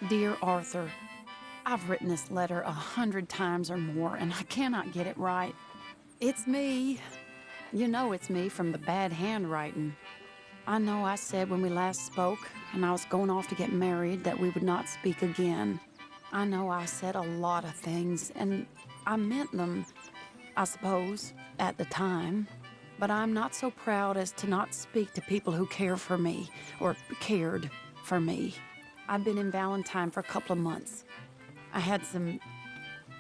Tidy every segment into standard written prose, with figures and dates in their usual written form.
Dear Arthur, I've written this letter 100 times or more, and I cannot get it right. It's me. You know it's me from the bad handwriting. I know I said when we last spoke, and I was going off to get married, that we would not speak again. I know I said a lot of things, and I meant them, I suppose, at the time. But I'm not so proud as to not speak to people who care for me, or cared for me. I've been in Valentine for a couple of months. I had some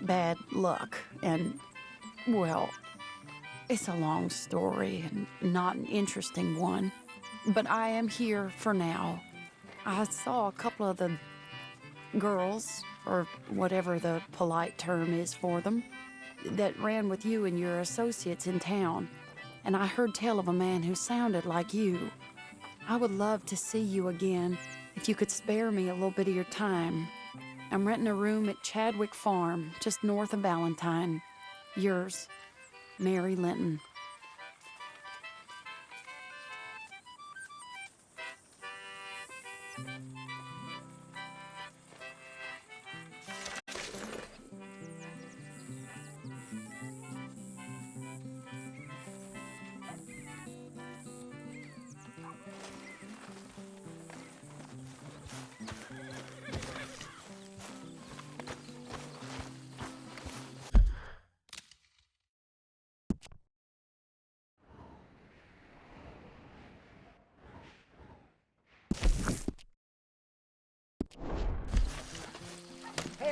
bad luck, and, well, it's a long story and not an interesting one. But I am here for now. I saw a couple of the girls, or whatever the polite term is for them, that ran with you and your associates in town. And I heard tell of a man who sounded like you. I would love to see you again if you could spare me a little bit of your time. I'm renting a room at Chadwick Farm, just north of Valentine. Yours, Mary Linton. Hey,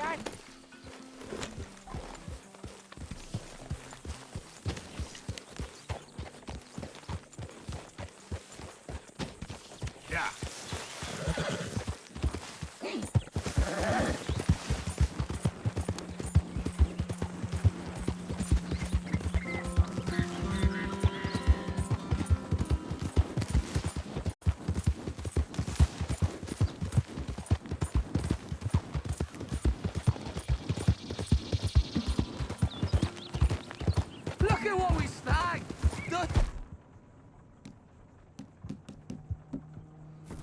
Yeah. look at what we snagged!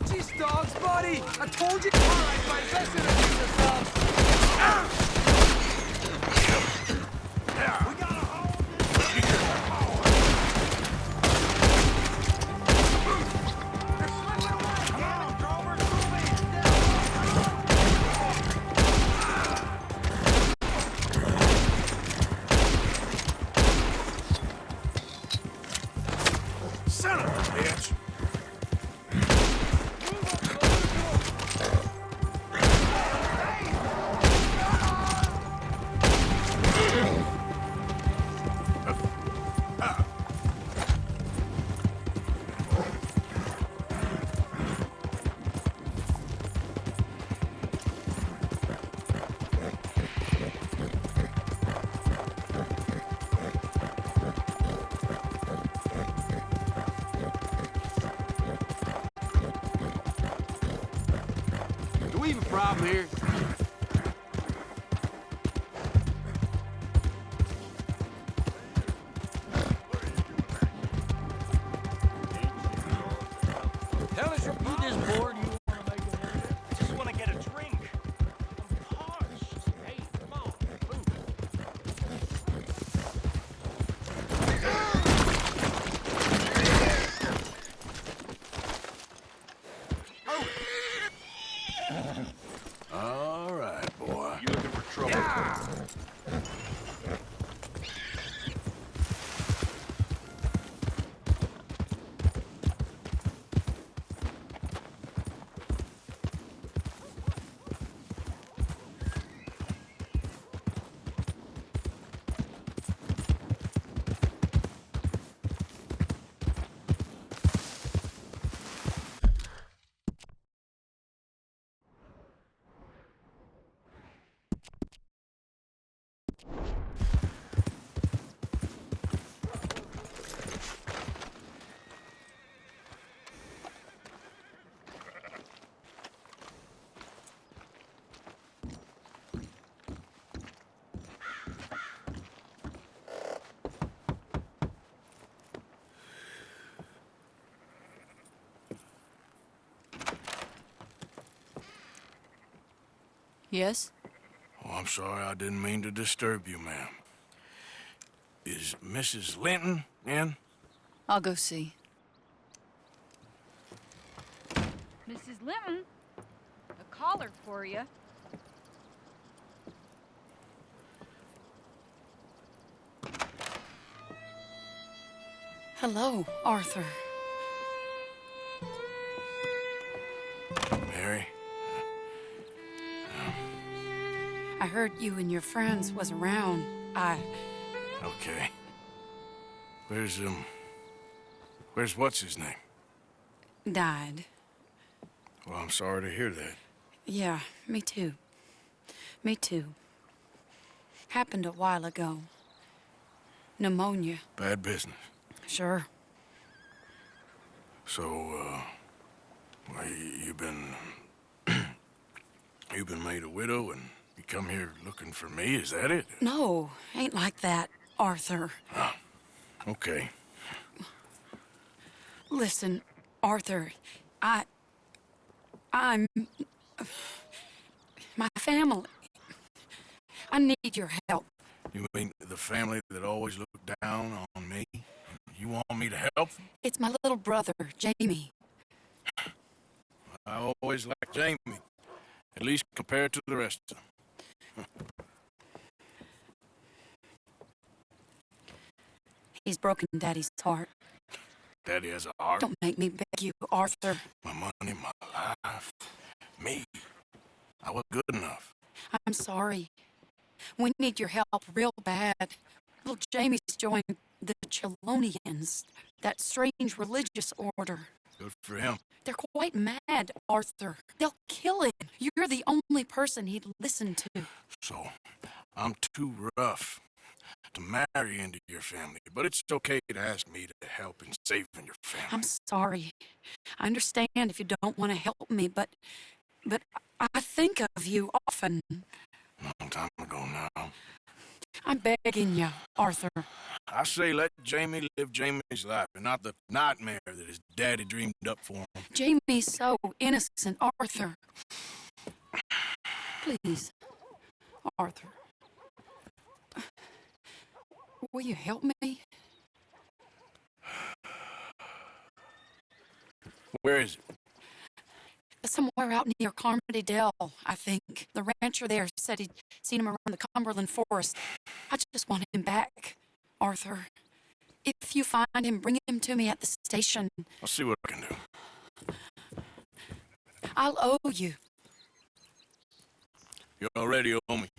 Jeez, dogs, buddy! I told you! Alright, mate, let's introduce ourselves! Yeah. We gotta hold this. They're slipping away. Down, Drovers, son of a bitch. Do we have a problem here? Tell us your you this board, you wanna make it in? I just want to get a drink. I'm parched. Hey, come on, move. All right, boy. You looking for trouble? Yeah. Yes? Oh, I'm sorry, I didn't mean to disturb you, ma'am. Is Mrs. Linton in? I'll go see. Mrs. Linton, a caller for you. Hello, Arthur. Mary? I heard you and your friends was around. Okay. Where's what's his name? Died. Well, I'm sorry to hear that. Yeah, me too. Me too. Happened a while ago. Pneumonia. Bad business. Sure. So, well, you've been... you've been made a widow and you come here looking for me, is that it? No, ain't like that, Arthur. Okay. Listen, Arthur, I'm... my family. I need your help. You mean the family that always looked down on me? You want me to help? It's my little brother, Jamie. I always liked Jamie, at least compared to the rest of them. He's broken Daddy's heart. Daddy has a heart. Don't make me beg you, Arthur. My money, my life, me. I was good enough. I'm sorry. We need your help real bad. Little Jamie's joined the Chelonians, that strange religious order. Good for him. They're quite mad, Arthur. They'll kill him. You're the only person he'd listen to. So, I'm too rough to marry into your family, but it's okay to ask me to help in saving your family. I'm sorry. I understand if you don't want to help me, but I think of you often. Long time ago now. I'm begging you, Arthur. I say let Jamie live Jamie's life and not the nightmare that his daddy dreamed up for him. Jamie's so innocent, Arthur. Please, Arthur. Will you help me? Where is it? Somewhere out near Carmody Dell, I think. The rancher there said he'd seen him around the Cumberland Forest. I just want him back, Arthur. If you find him, bring him to me at the station. I'll see what I can do. I'll owe you. You already owe me.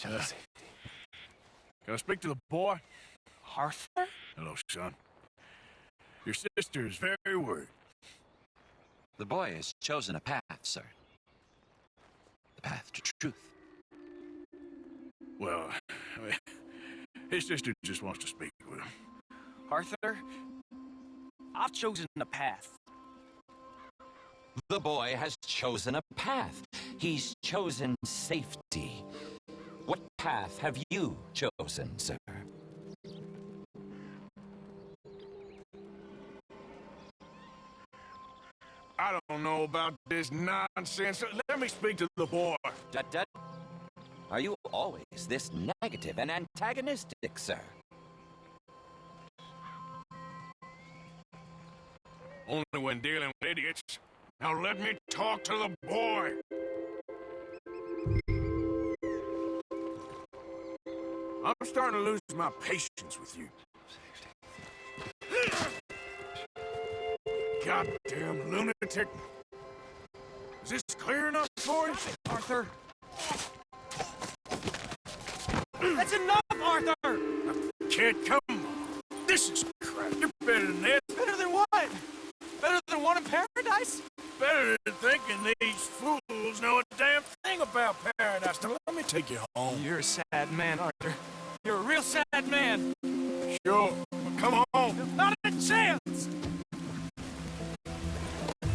Shall I say? Can I speak to the boy? Arthur? Hello, son. Your sister is very worried. The boy has chosen a path, sir. The path to truth. Well, his sister just wants to speak with him. Arthur? I've chosen a path. The boy has chosen a path. He's chosen safety. What path have you chosen, sir? I don't know about this nonsense. Let me speak to the boy. Dad, are you always this negative and antagonistic, sir? Only when dealing with idiots. Now let me talk to the boy. I'm starting to lose my patience with you. Goddamn lunatic. Is this clear enough for you? Arthur! That's enough, Arthur! Kid, come on. This is crap. You're better than this. Better than what? Better than one in paradise? Better than thinking these fools know a damn thing about paradise. Now let me take you home. You're a sad man, Arthur. You're a real sad man. Sure, but come home. Not a chance!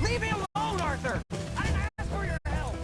Leave me alone, Arthur! I didn't ask for your help!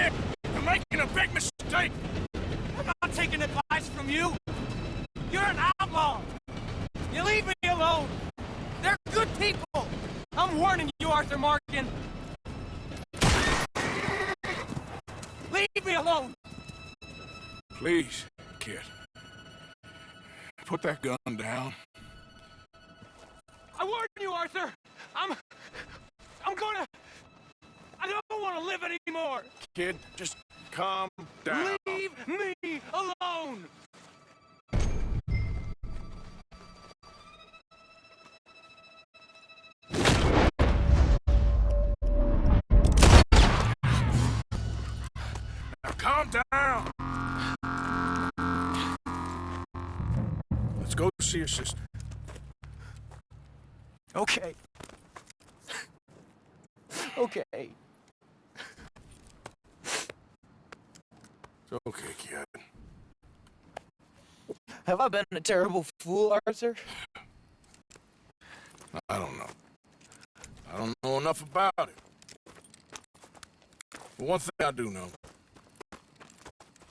Kid, you're making a big mistake. I'm not taking advice from you. You're an outlaw. You leave me alone. They're good people. I'm warning you, Arthur Morgan. Leave me alone. Please, kid. Put that gun down. I warn you, Arthur. I don't want to live anymore. Kid, just calm down. Leave me alone. Now calm down. Let's go see your sister. Okay. Okay. It's okay, kid. Have I been a terrible fool, Arthur? I don't know. I don't know enough about it. But one thing I do know.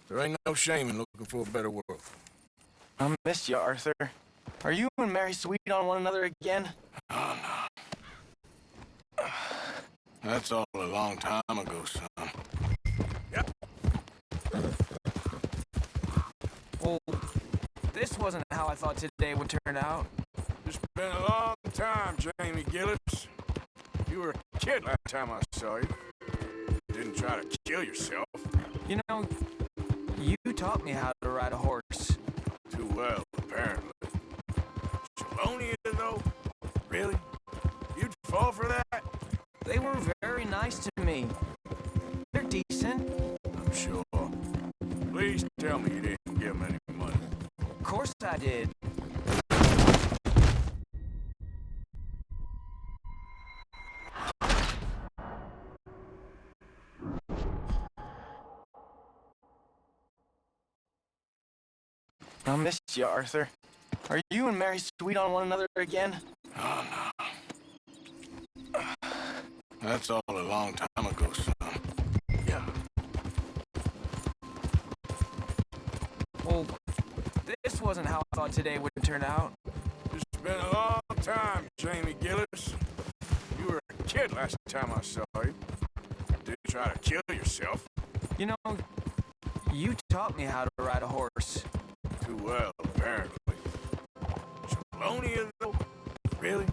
There ain't no shame in looking for a better world. I missed you, Arthur. Are you and Mary sweet on one another again? Oh, no. That's all a long time ago, son. Yep. Well, this wasn't how I thought today would turn out. It's been a long time, Jamie Gillis. You were a kid last time I saw you. Didn't try to kill yourself. You know, you taught me how to ride a horse. Too well, apparently. Chelonia, though? Really? You'd fall for that? They were very nice to me. They're decent. I'm sure. Please tell me you didn't give them any money. Of course I did. I missed you, Arthur. Are you and Mary sweet on one another again? Oh, no. That's all a long time ago, son. Yeah. Well, this wasn't how I thought today would turn out. It's been a long time, Jamie Gillis. You were a kid last time I saw you. Didn't try to kill yourself. You know, you taught me how to ride a horse. Too well, apparently. Chelonia, though? Really?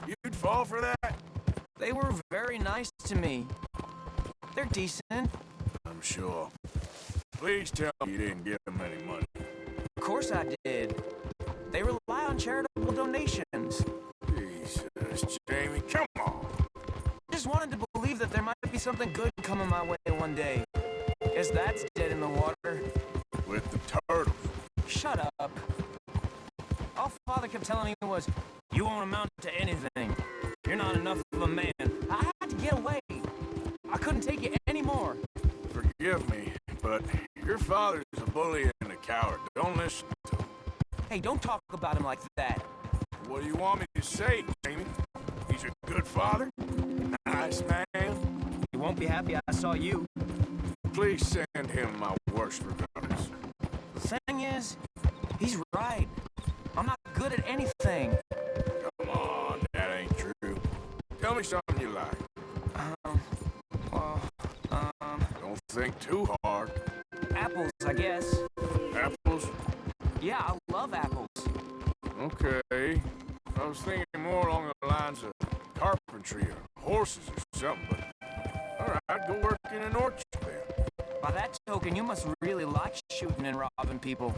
You'd fall for that? They were very nice to me. They're decent. I'm sure. Please tell me you didn't give them any money. Of course I did. They rely on charitable donations. Jesus, Jamie, come on. Just wanted to believe that there might be something good coming my way one day. Guess that's dead in the water. With the turtles. Shut up. All Father kept telling me was, you won't amount to anything. You're not enough of a man. I had to get away. I couldn't take it anymore. Forgive me, but your father's a bully and a coward. Don't listen to him. Hey, don't talk about him like that. What do you want me to say, Jamie? He's a good father? Nice man? He won't be happy I saw you. Please send him my worst regards. The thing is, he's right. I'm not good at anything. Come on, that ain't true. Tell me something you like. Don't think too hard. Apples, I guess. Apples? Yeah, I love apples. Okay. I was thinking more along the lines of carpentry or horses or something, but... Alright, go work in an orchard then. By that token, you must really like shooting and robbing people.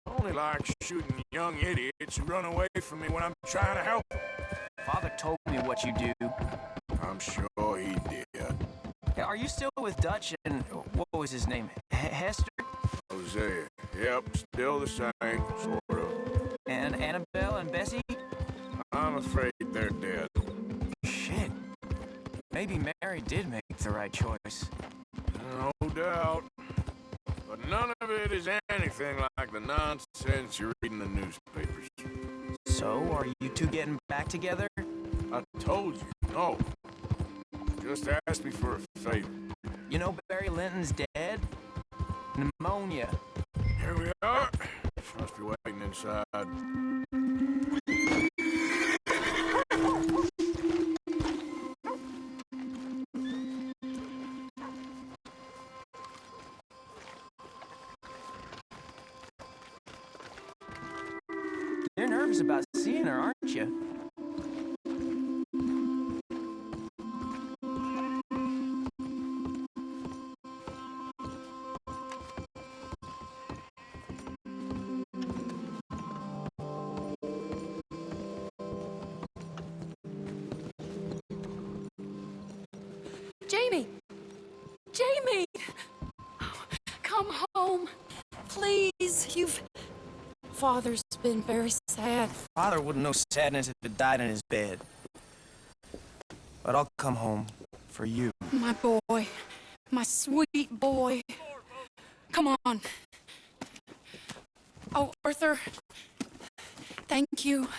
I only like shooting young idiots who run away from me when I'm trying to help them. Father told me what you do. I'm sure he did. Hey, are you still with Dutch and... what was his name? Hester? Hosea. Yep, still the same, sort of. And Annabelle and Bessie? I'm afraid they're dead. Shit. Maybe Mary did make the right choice. No doubt. But none of it is anything like the nonsense you read in the newspapers. So, are you two getting back together? I told you, no. Just ask me for a favor. You know Barry Linton's dead? Pneumonia. Here we are. She must be waiting inside. You're nervous about seeing her, aren't you? Jamie! Jamie! Come home. Please, Father's been very sad. Father wouldn't know sadness if he died in his bed. But I'll come home for you. My boy. My sweet boy. Come on. Oh, Arthur. Thank you.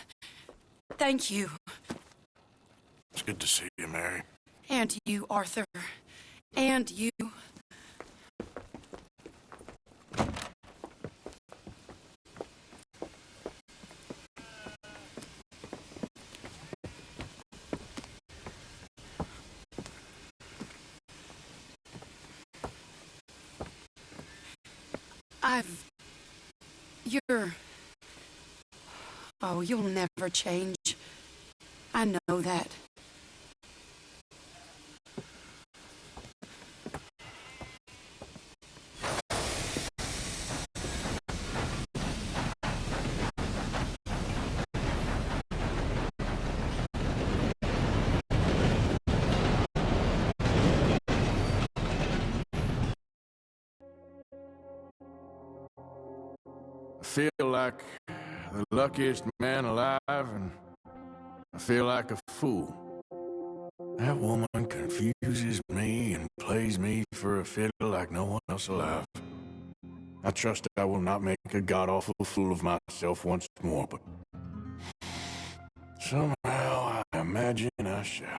Thank you. It's good to see you, Mary. And you, Arthur. And you. Oh, you'll never change. I know that. I feel like the luckiest man alive, and I feel like a fool. That woman confuses me and plays me for a fiddle like no one else alive. I trust I will not make a god-awful fool of myself once more, but somehow I imagine I shall.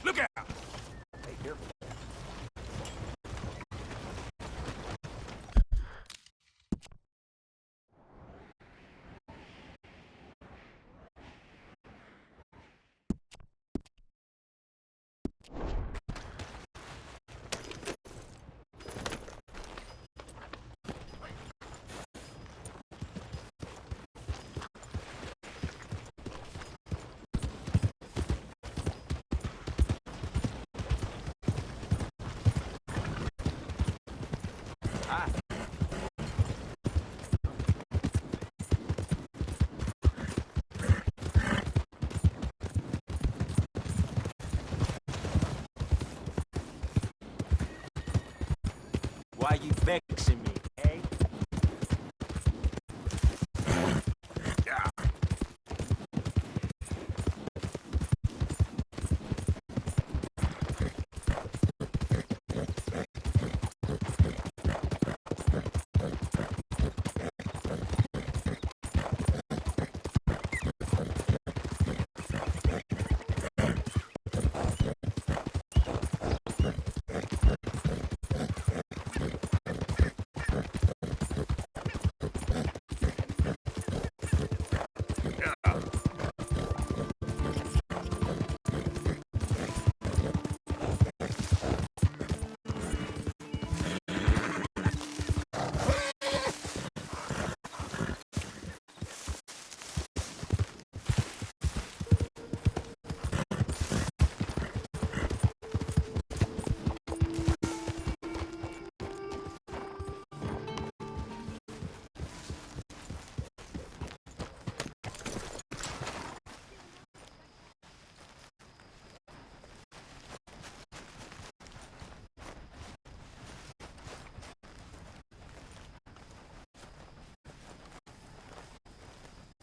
Look out! Hey, careful. Why you vexing me, eh?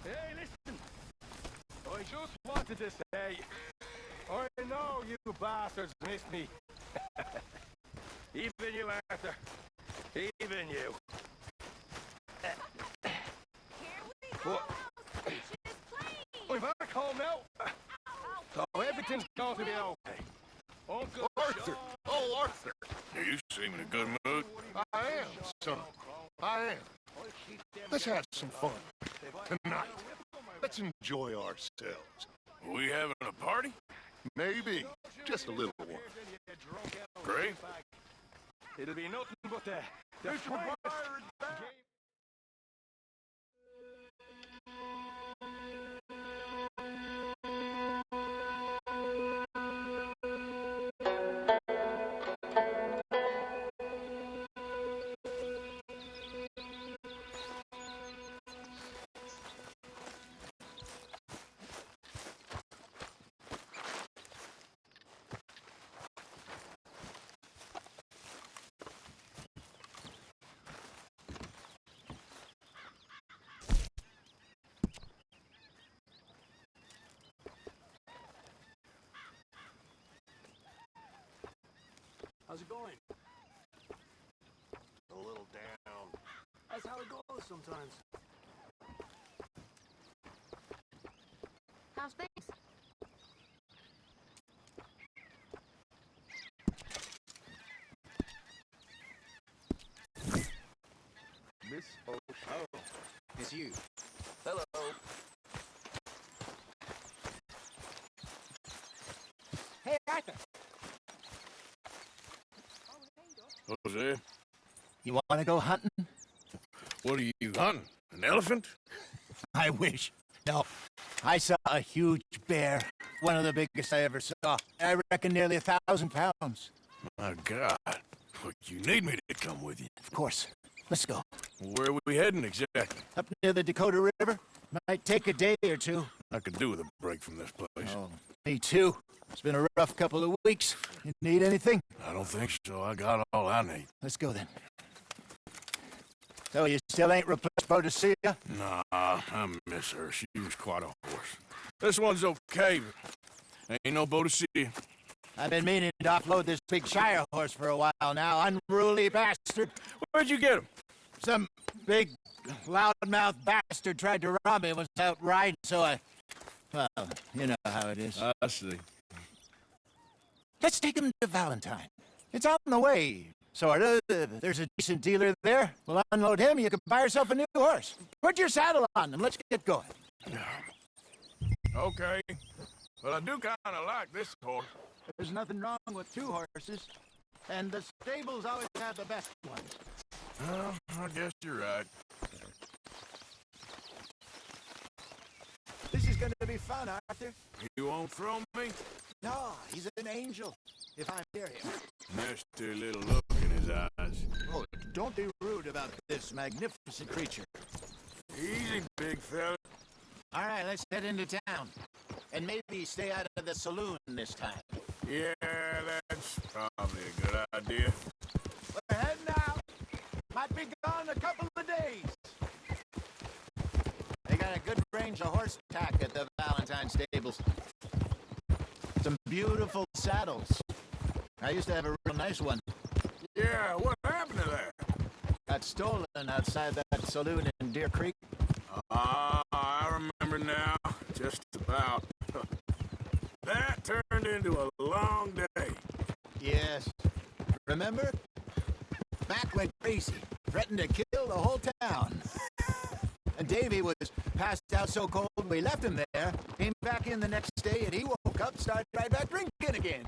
Hey, listen! I just wanted to say, I know you bastards missed me. Even you, Arthur. Even you. Well, we're back home now. So everything's going to be okay. Uncle Arthur! Oh, Arthur! You seem in a good mood. I am, son. I am. Let's have some fun. Tonight. Let's enjoy ourselves. We having a party? Maybe. Just a little one. Great. It'll be nothing but the finest game. How's it going? A little down. That's how it goes sometimes. How's things? Miss O'Shea. Oh, it's you. Hello. Hey, Arthur. Jose, You want to go hunting? what are you hunting? An elephant? I wish. No. I saw a huge bear. One of the biggest I ever saw. I reckon nearly 1,000 pounds. My God. Look, you need me to come with you. Of course. Let's go. Where are we heading exactly? Up near the Dakota River. Might take a day or two. I could do with a break from this place. Oh, me too. It's been a rough couple of weeks. You need anything? I don't think so. I got all I need. Let's go then. So you still ain't replaced Boadicea? Nah, I miss her. She was quite a horse. This one's okay, but ain't no Boadicea. I've been meaning to offload this big Shire horse for a while now. Unruly bastard. Where'd you get him? Some big, loudmouth bastard tried to rob me and was out riding, so I... Well, you know how it is. I see. Let's take him to Valentine. It's on the way, sort of. There's a decent dealer there. We'll unload him, you can buy yourself a new horse. Put your saddle on and let's get going. Okay. But I do kind of like this horse. There's nothing wrong with two horses, and the stables always have the best ones. Well, I guess you're right. This is gonna be fun, Arthur. You won't throw me? No, he's an angel, if I'm serious. Nasty little look in his eyes. Oh, don't be rude about this magnificent creature. Easy, big fella. All right, let's head into town. And maybe stay out of the saloon this time. Yeah, that's probably a good idea. We're heading out. Might be gone a couple of days. They got a good range of horse tack at the Valentine stables. Some beautiful saddles. I used to have a real nice one. Yeah, what happened to that? Got stolen outside that saloon in Deer Creek. Ah, I remember now. Just about. That turned into a long day. Yes. Remember? Mac went crazy, threatened to kill the whole town. And Davy was passed out so cold we left him there, came back in the next day, and he woke up, started right back drinking again.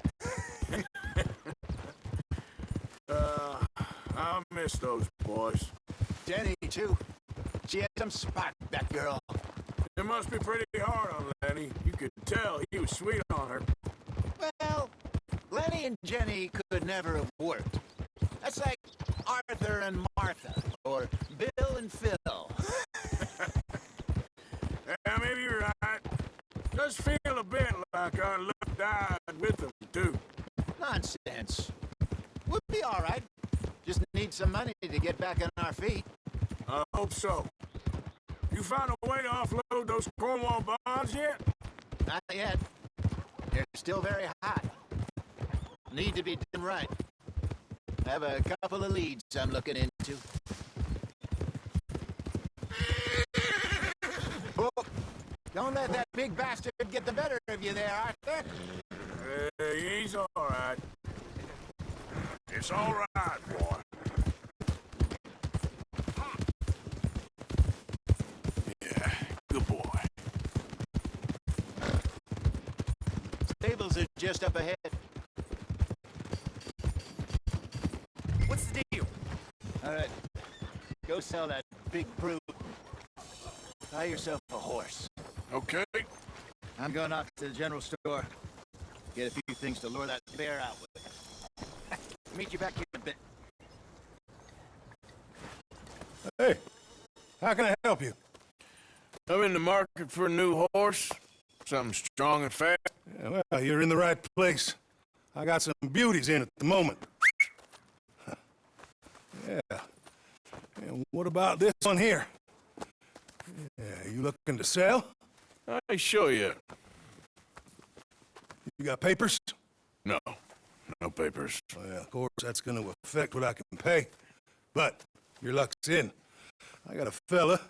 I miss those boys. Jenny, too. She had some spot, that girl. It must be pretty hard on Lenny. You could tell he was sweet on her. Well, Lenny and Jenny could never have worked. That's like Arthur and Martha, or Bill and Phil. Yeah, maybe you're right. Does feel a bit like our luck died with them, too. Nonsense. We'll be all right. Just need some money to get back on our feet. I hope so. You found a way to offload those Cornwall bonds yet? Not yet. They're still very hot. Need to be done right. Have a couple of leads I'm looking into. Don't let that big bastard get the better of you there, Arthur. He's all right. It's all right, boy. Yeah, good boy. Stables are just up ahead. What's the deal? All right, go sell that big brute. Buy yourself a horse. Okay. I'm going out to the general store. Get a few things to lure that bear out with. Meet you back here in a bit. Hey, how can I help you? I'm in the market for a new horse. Something strong and fast. Yeah, well, you're in the right place. I got some beauties in at the moment. Yeah. And what about this one here? Yeah, you looking to sell? I show you. You got papers? No. No papers. Well, of course, that's going to affect what I can pay. But your luck's in. I got a fella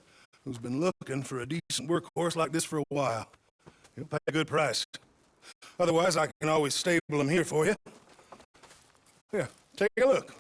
who's been looking for a decent workhorse like this for a while. He'll pay a good price. Otherwise, I can always stable him here for you. Here, take a look.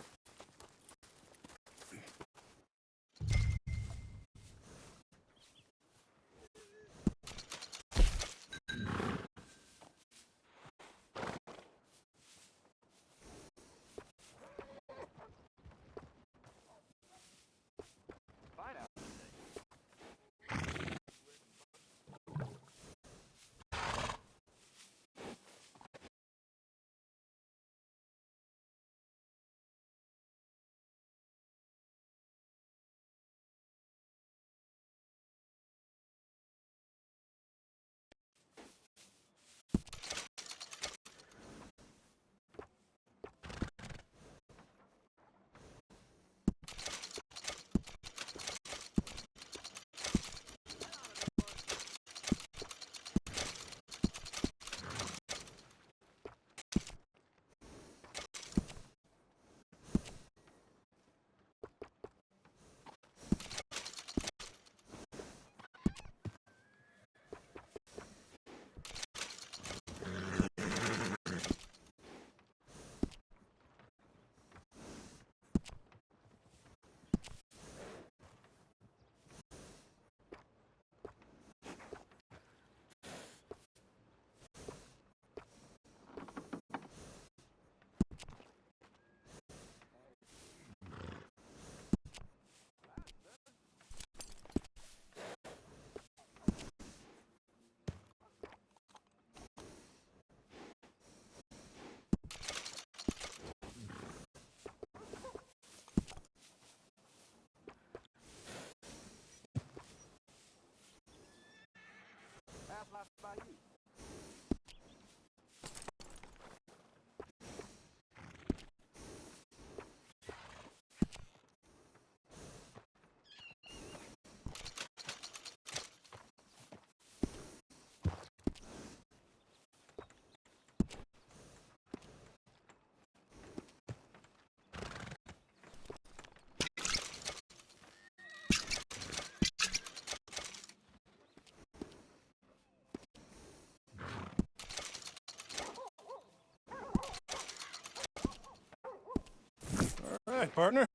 All right, partner.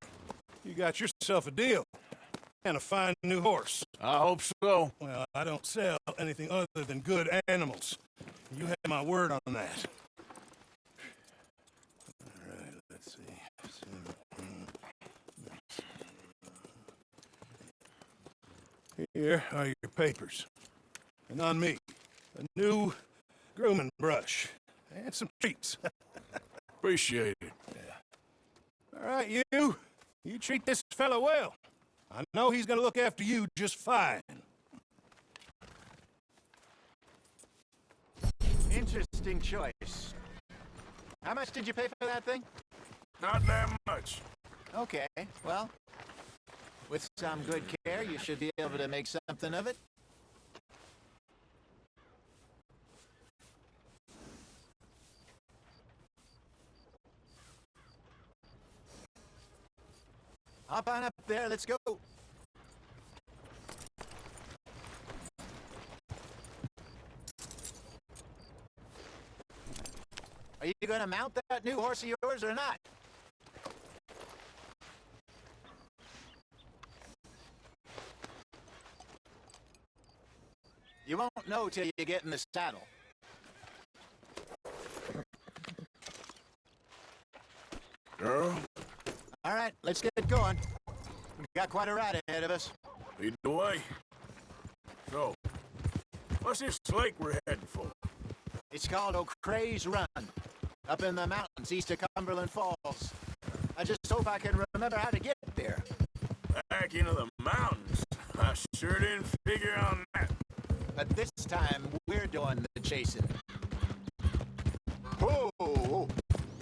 You got yourself a deal. And a fine new horse. I hope so. Well, I don't sell anything other than good animals. You have my word on that. All right, let's see. Here are your papers. And on me, a new grooming brush. And some treats. Appreciate it. All right, you treat this fella well. I know he's gonna look after you just fine. Interesting choice. How much did you pay for that thing? Not that much. Okay, well, with some good care, you should be able to make something of it. Hop on up there, let's go. Are you gonna mount that new horse of yours or not? You won't know till you get in the saddle. Girl, All right, let's get going. We've got quite a ride ahead of us. lead the way. So, what's this lake we're heading for? It's called O'Creagh's Run, up in the mountains east of Cumberland Falls. I just hope I can remember how to get there. Back into the mountains? I sure didn't figure on that. But this time, we're doing the chasing. Oh!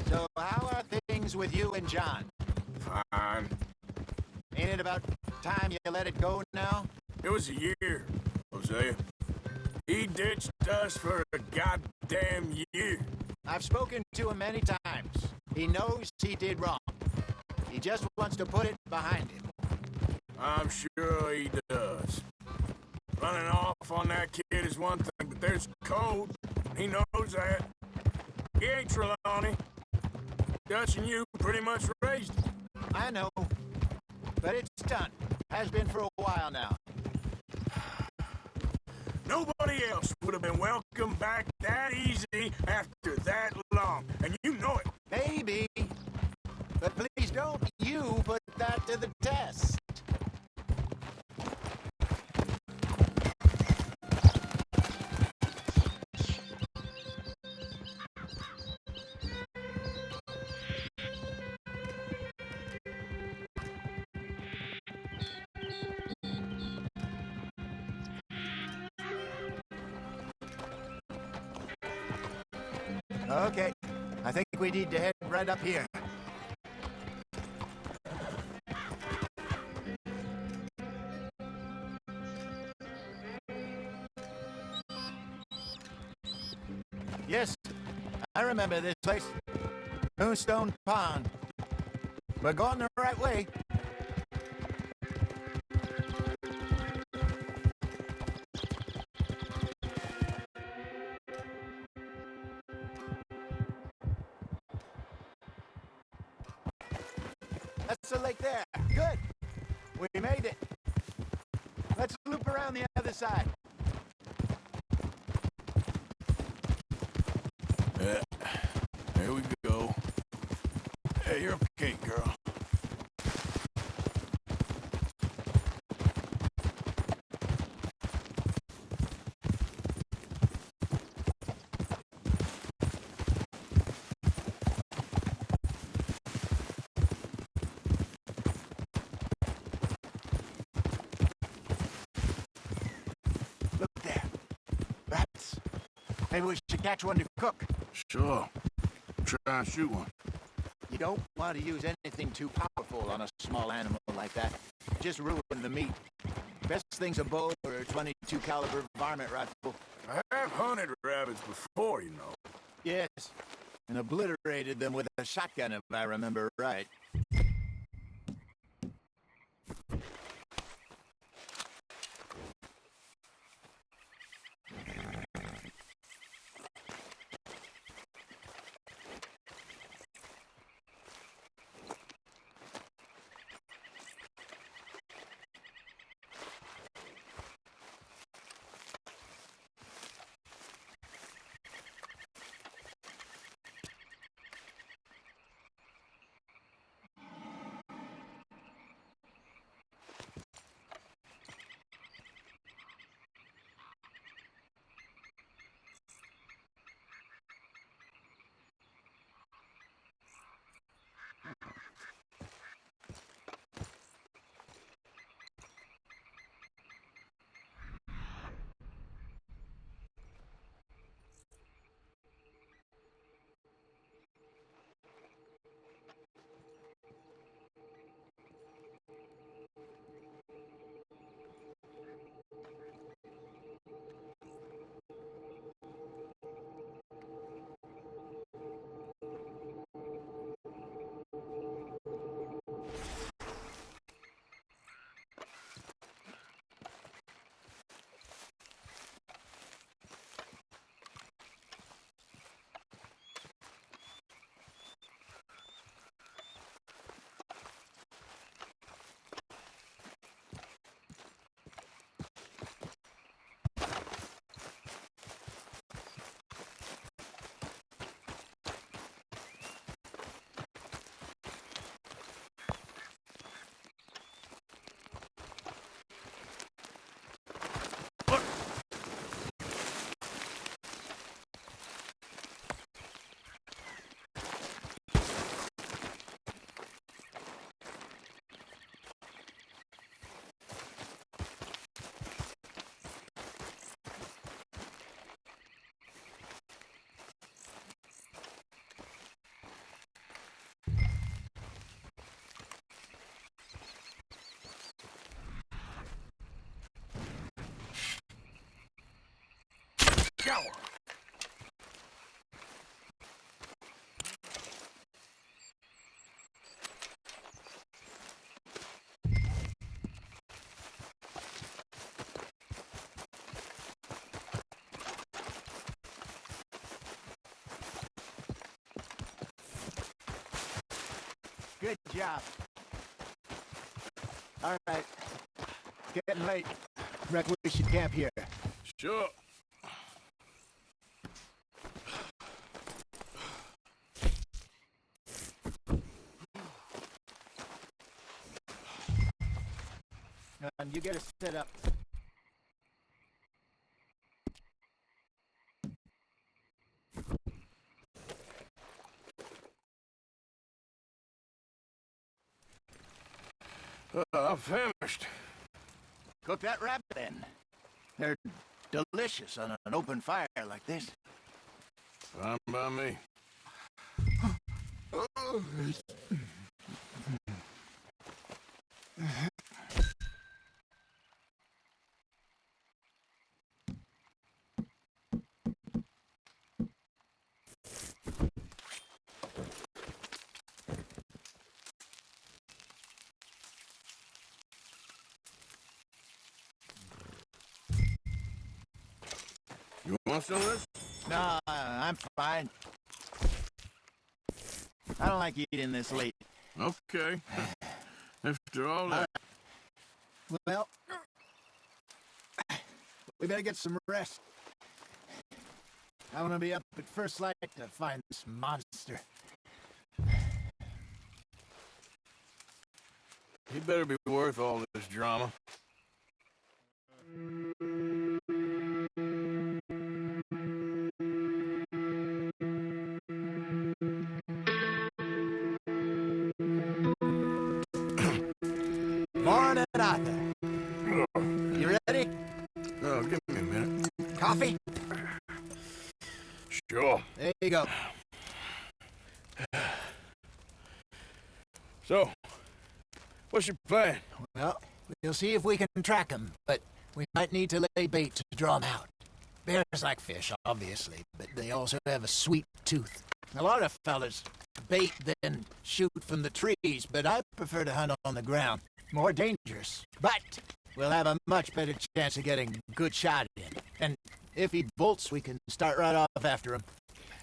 So how are things with you and John? Fine. Ain't it about time you let it go now? It was a year, Hosea. He ditched us for a goddamn year. I've spoken to him many times. He knows he did wrong. He just wants to put it behind him. I'm sure he does. Running off on that kid is one thing, but there's code. He knows that. He ain't Trelawney. Dutch and you pretty much raised him. I know. But it's done. Has been for a while now. Nobody else would have been welcome back that easy after that long, and you know it. Maybe. But please don't you put that to the test. Okay, I think we need to head right up here. Yes, I remember this place. Moonstone Pond. We're going the right way. That's the lake there. Good. We made it. Let's loop around the other side. There we go. Hey, you're okay, girl. Look there. Rats. Maybe we should catch one to cook. Sure. Try and shoot one. You don't want to use anything too powerful on a small animal like that. Just ruin the meat. Best thing's a bow or a 22 caliber varmint rifle. I have hunted rabbits before, you know. Yes, and obliterated them with a shotgun if I remember right. Ow! Good job. All right. Getting late. Reckon we should camp here. Sure. And you get us set up. I'm famished. Cook that rabbit then. They're delicious on an open fire like this. Fine by me. You want some of this? No, I'm fine. I don't like eating this late. Okay. After all that. Well, we better get some rest. I want to be up at first light to find this monster. He better be worth all this drama. Morning, Arthur. You ready? Oh, give me a minute. Coffee? Sure. There you go. So, what's your plan? Well, we'll see if we can track him, but we might need to lay bait to draw him out. Bears like fish, obviously, but they also have a sweet tooth. A lot of fellas bait then shoot from the trees, but I prefer to hunt on the ground. More dangerous, but we'll have a much better chance of getting a good shot in. And if he bolts, we can start right off after him.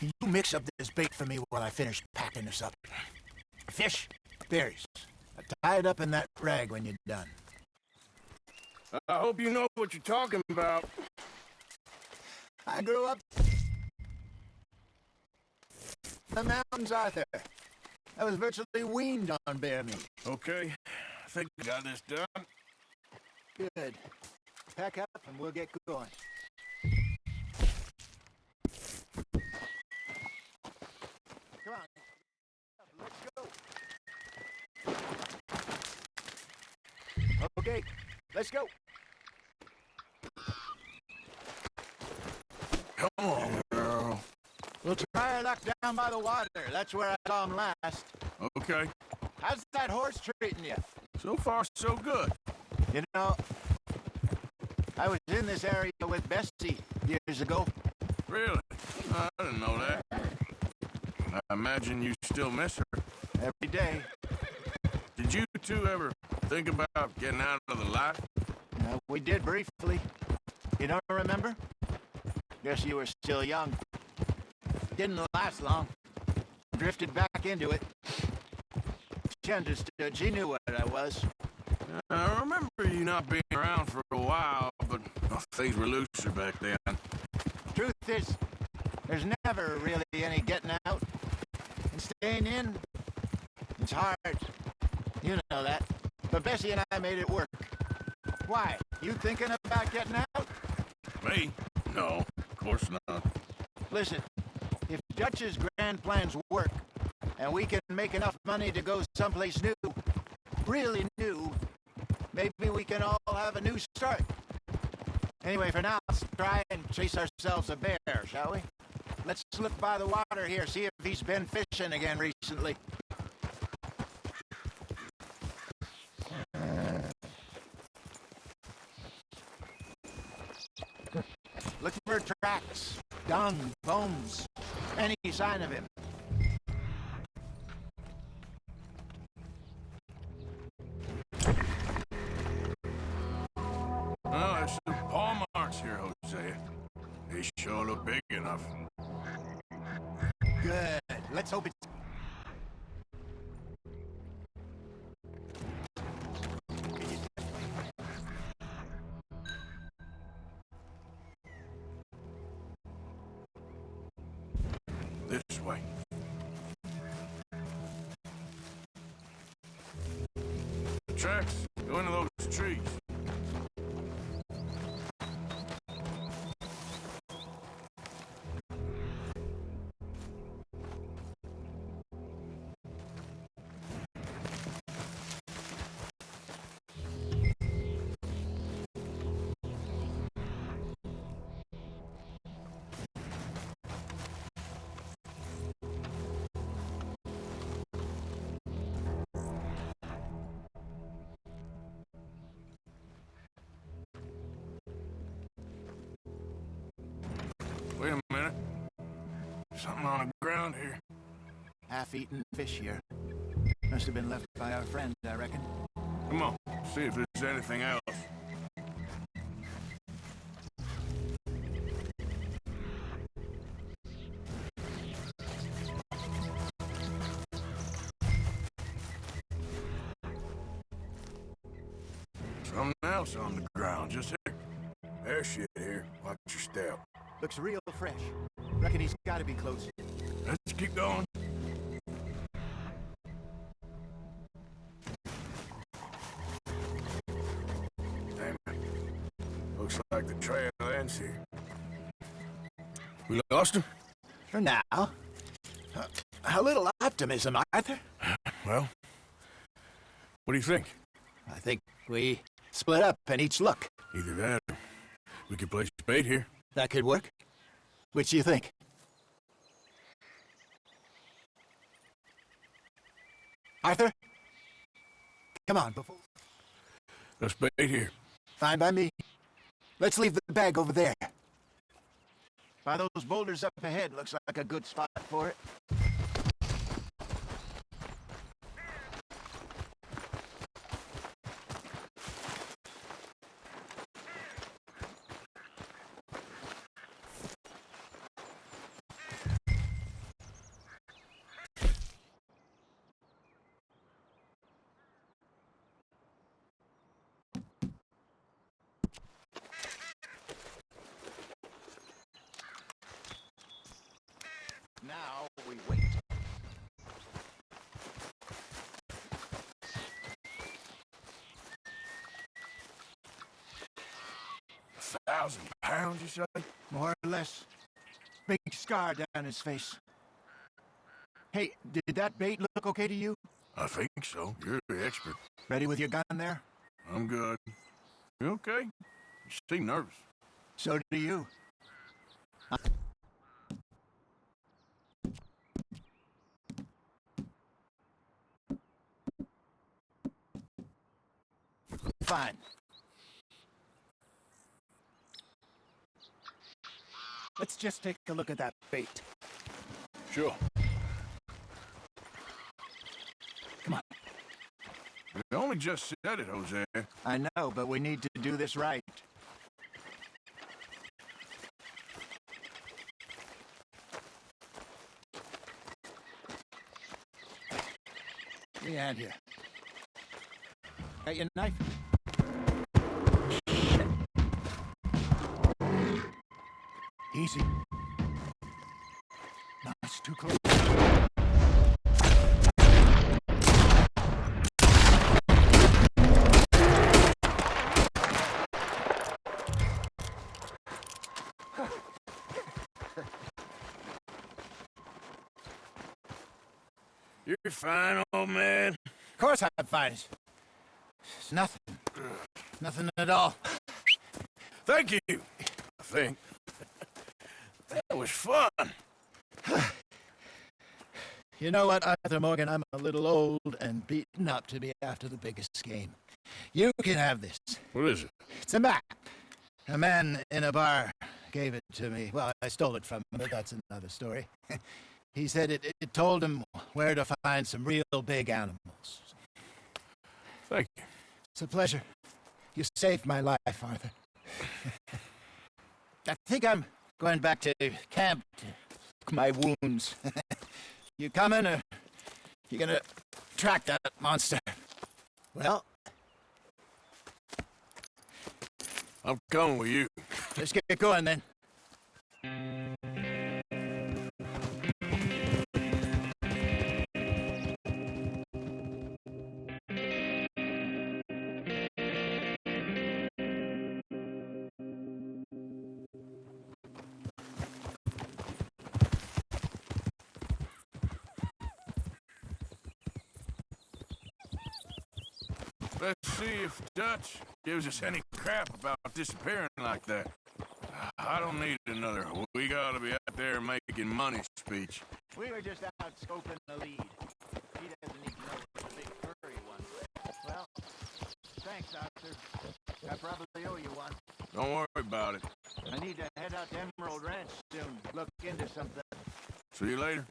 You mix up this bait for me while I finish packing this up. Fish, berries. Tie it up in that rag when you're done. I hope you know what you're talking about. I grew up in the mountains, Arthur. I was virtually weaned on bear meat. Okay, I think I got this done. Good. Pack up and we'll get going. Come on. Let's go. Okay, let's go. Come on, girl. We'll try our luck down by the water. That's where I saw him last. Okay. How's that horse treating you? So far, so good. You know, I was in this area with Bessie years ago. Really? I didn't know that. I imagine you still miss her. Every day. Did you two ever think about getting out of the life? We did briefly. You don't remember? Guess you were still young. Didn't last long. Drifted back into it. She understood. She knew what I was. I remember you not being around for a while, but things were looser back then. Truth is, there's never really any getting out. And staying in, it's hard. You know that. But Bessie and I made it work. Why? You thinking about getting out? Me? No, of course not. Listen, if Dutch's grand plans work, and we can make enough money to go someplace new, really new, maybe we can all have a new start. Anyway, for now, let's try and chase ourselves a bear, shall we? Let's look by the water here, see if he's been fishing again recently. Look for tracks. dung, bones, any sign of him. Oh, there's some paw marks here, Hosea. They sure look big enough. Good. Let's hope it's... This way. The tracks go into those trees. Wait a minute. Something on the ground here. Half-eaten fish here. Must have been left by our friend, I reckon. Come on, see if there's anything else. Something else on the ground, just here. There's shit here. Watch your step. Looks real fresh. Reckon he's gotta be close. Let's keep going. Damn it. Looks like the trail ends here. We lost him? For now. A little optimism, Arthur. Well, what do you think? I think we split up and each look. Either that or we could place bait here. That could work. Which do you think? Arthur? Come on, before... Let's bait here. Fine by me. Let's leave the bag over there. By those boulders up ahead, looks like a good spot for it. Now we wait. £1,000, you say? More or less. Big scar down his face. Hey, did that bait look okay to you? I think so. You're the expert. Ready with your gun there? I'm good. You okay? You seem nervous. So do you. Fine. Let's just take a look at that bait. Sure. Come on. We only just said it, Jose. I know, but we need to do this right. Give me a hand here. Got your knife? Easy. No, it's too close. You're fine, old man. Of course I'm fine. It's nothing. Nothing at all. Thank you. I think. That was fun. You know what, Arthur Morgan? I'm a little old and beaten up to be after the biggest game. You can have this. What is it? It's a map. A man in a bar gave it to me. Well, I stole it from him, but that's another story. He said it told him where to find some real big animals. Thank you. It's a pleasure. You saved my life, Arthur. I think I'm going back to camp to lick my wounds. You coming, or you gonna track that monster? Well, I'm coming with you. let's get going then. Let's see if Dutch gives us any crap about disappearing like that. I don't need another "we gotta be out there making money" speech. We were just out scoping the lead. He doesn't need to know it's a big furry one. Well, thanks, Arthur. I probably owe you one. Don't worry about it. I need to head out to Emerald Ranch soon. Look into something. See you later.